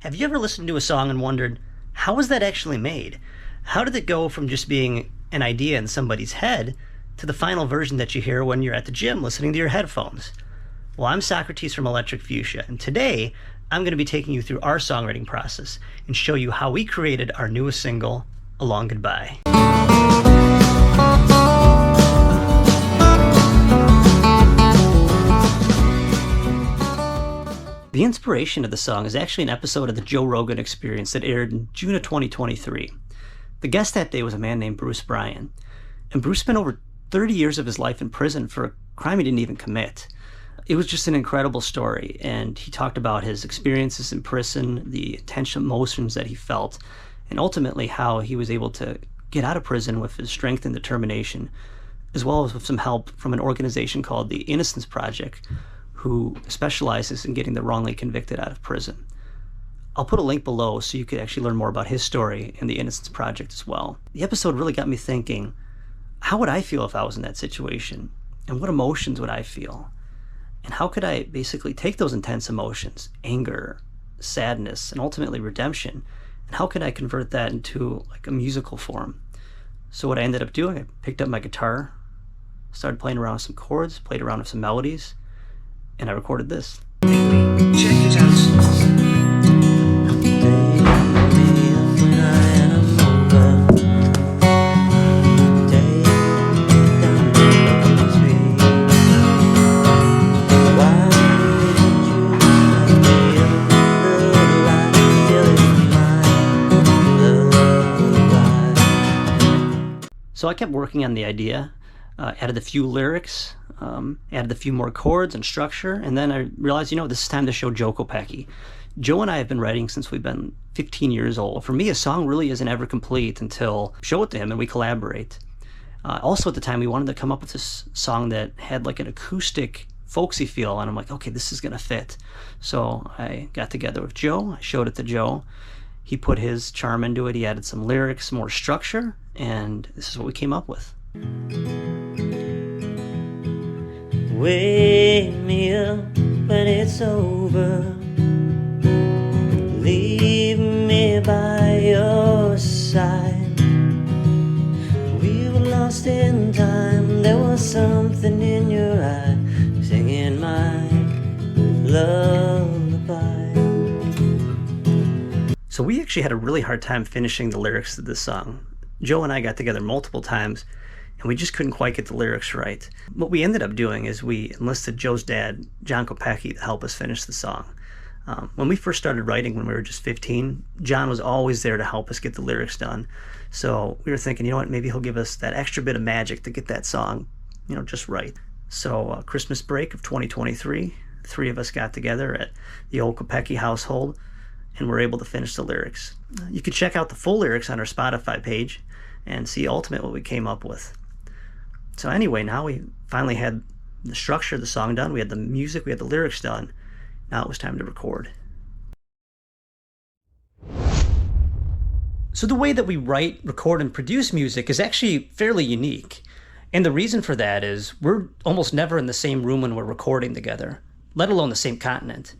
Have you ever listened to a song and wondered, how was that actually made? How did it go from just being an idea in somebody's head to the final version that you hear when you're at the gym listening to your headphones? Well, I'm Socrates from Electric Fuchsia, and today I'm going to be taking you through our songwriting process and show you how we created our newest single, A Long Goodbye. The inspiration of the song is actually an episode of the Joe Rogan Experience that aired in June of 2023. The guest that day was a man named Bruce Bryan, and Bruce spent over 30 years of his life in prison for a crime he didn't even commit. It was just an incredible story, and he talked about his experiences in prison, the intense emotions that he felt, and ultimately how he was able to get out of prison with his strength and determination, as well as with some help from an organization called the Innocence Project, who specializes in getting the wrongly convicted out of prison. I'll put a link below so you could actually learn more about his story and the Innocence Project as well. The episode really got me thinking, how would I feel if I was in that situation? And what emotions would I feel? And how could I basically take those intense emotions, anger, sadness, and ultimately redemption, and how could I convert that into like a musical form? So what I ended up doing, I picked up my guitar, started playing around with some chords, played around with some melodies, and I recorded this. Check it out. So I kept working on the idea, added a few lyrics, added a few more chords and structure, and then I realized, this is time to show Joe Kopecki. Joe and I have been writing since we've been 15 years old. For me, a song really isn't ever complete until I show it to him and we collaborate. Also at the time, we wanted to come up with this song that had like an acoustic, folksy feel, and I'm like, okay, this is gonna fit. So I got together with Joe, I showed it to Joe. He put his charm into it, he added some lyrics, more structure, and this is what we came up with. Wake me up when it's over. Leave me by your side. We were lost in time. There was something in your eye, singing my lullaby. So we actually had a really hard time finishing the lyrics of this song. Joe and I got together multiple times, and we just couldn't quite get the lyrics right. What we ended up doing is we enlisted Joe's dad, John Kopecki, to help us finish the song. When we first started writing when we were just 15, John was always there to help us get the lyrics done. So we were thinking, maybe he'll give us that extra bit of magic to get that song, just right. So Christmas break of 2023, the three of us got together at the old Kopecki household, and we're able to finish the lyrics. You can check out the full lyrics on our Spotify page and see ultimately what we came up with. So anyway, now we finally had the structure of the song done, we had the music, we had the lyrics done. Now it was time to record. So the way that we write, record, and produce music is actually fairly unique. And the reason for that is we're almost never in the same room when we're recording together, let alone the same continent.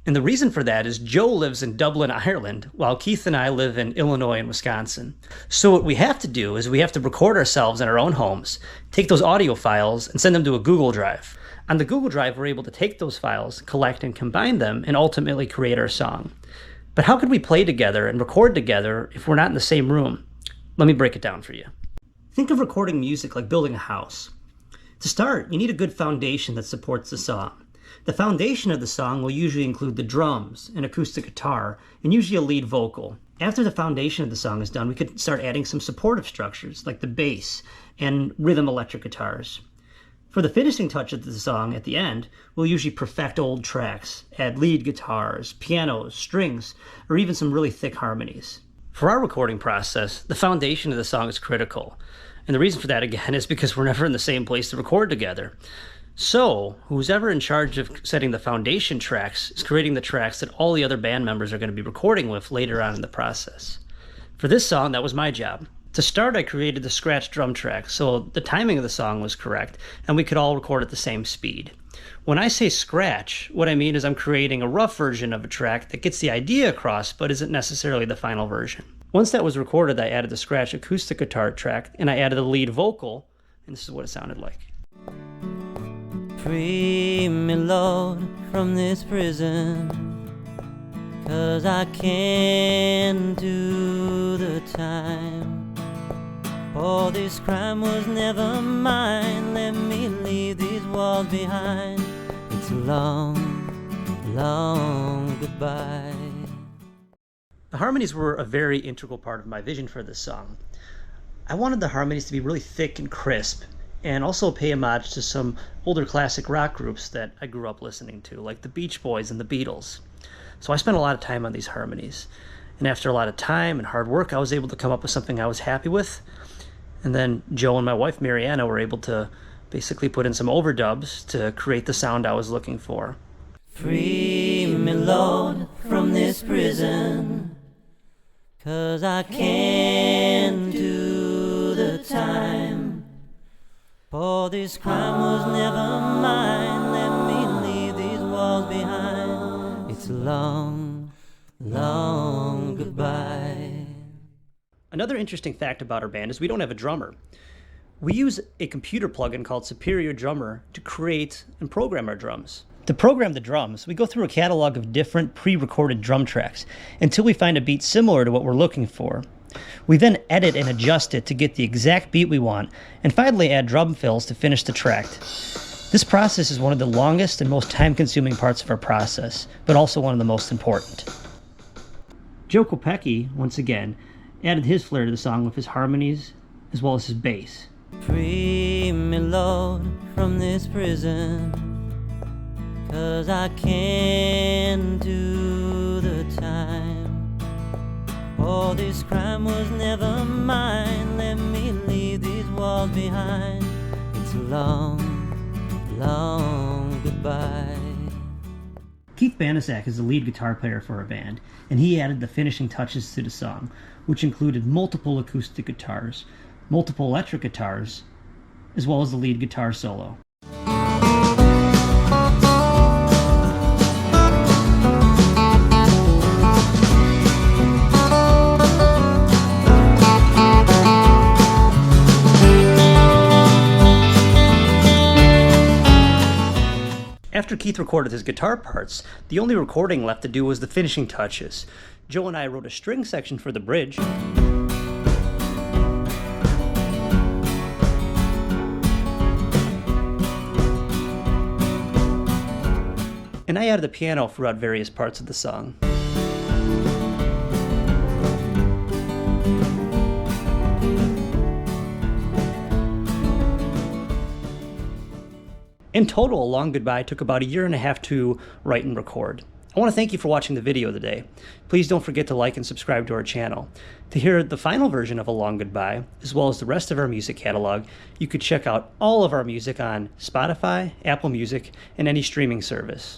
And the reason for that is Joe lives in Dublin, Ireland, while Keith and I live in Illinois and Wisconsin. So what we have to do is we have to record ourselves in our own homes, take those audio files, and send them to a Google Drive. On the Google Drive, we're able to take those files, collect and combine them, and ultimately create our song. But how could we play together and record together if we're not in the same room? Let me break it down for you. Think of recording music like building a house. To start, you need a good foundation that supports the song. The foundation of the song will usually include the drums, an acoustic guitar, and usually a lead vocal. After the foundation of the song is done, we could start adding some supportive structures like the bass and rhythm electric guitars. For the finishing touch of the song at the end, we'll usually perfect old tracks, add lead guitars, pianos, strings, or even some really thick harmonies. For our recording process, the foundation of the song is critical. And the reason for that, again, is because we're never in the same place to record together. So, who's ever in charge of setting the foundation tracks is creating the tracks that all the other band members are going to be recording with later on in the process. For this song, that was my job. To start, I created the scratch drum track, so the timing of the song was correct, and we could all record at the same speed. When I say scratch, what I mean is I'm creating a rough version of a track that gets the idea across, but isn't necessarily the final version. Once that was recorded, I added the scratch acoustic guitar track, and I added the lead vocal, and this is what it sounded like. Free me, Lord, from this prison, 'cause I can't do the time. For this crime was never mine, let me leave these walls behind. It's a long, long goodbye. The harmonies were a very integral part of my vision for this song. I wanted the harmonies to be really thick and crisp, and also pay homage to some older classic rock groups that I grew up listening to, like the Beach Boys and the Beatles. So I spent a lot of time on these harmonies. And after a lot of time and hard work, I was able to come up with something I was happy with. And then Joe and my wife, Mariana, were able to basically put in some overdubs to create the sound I was looking for. Free me, Lord, from this prison, 'cause I can't do the time. For this crime was never mine, let me leave these walls behind. It's a long, long goodbye. Another interesting fact about our band is we don't have a drummer. We use a computer plugin called Superior Drummer to create and program our drums. To program the drums, we go through a catalog of different pre-recorded drum tracks until we find a beat similar to what we're looking for. We then edit and adjust it to get the exact beat we want, and finally add drum fills to finish the track. This process is one of the longest and most time-consuming parts of our process, but also one of the most important. Joe Kopecki, once again, added his flair to the song with his harmonies as well as his bass. Free me, Lord, from this prison, 'cause I can't do the time. For this crime was never mine, let me leave these walls behind. It's a long, long goodbye. Keith Banasak is the lead guitar player for our band, and he added the finishing touches to the song, which included multiple acoustic guitars, multiple electric guitars, as well as the lead guitar solo. After Keith recorded his guitar parts, the only recording left to do was the finishing touches. Joe and I wrote a string section for the bridge. And I added the piano throughout various parts of the song. In total, A Long Goodbye took about 1.5 years to write and record. I want to thank you for watching the video today. Please don't forget to like and subscribe to our channel. To hear the final version of A Long Goodbye, as well as the rest of our music catalog, you could check out all of our music on Spotify, Apple Music, and any streaming service.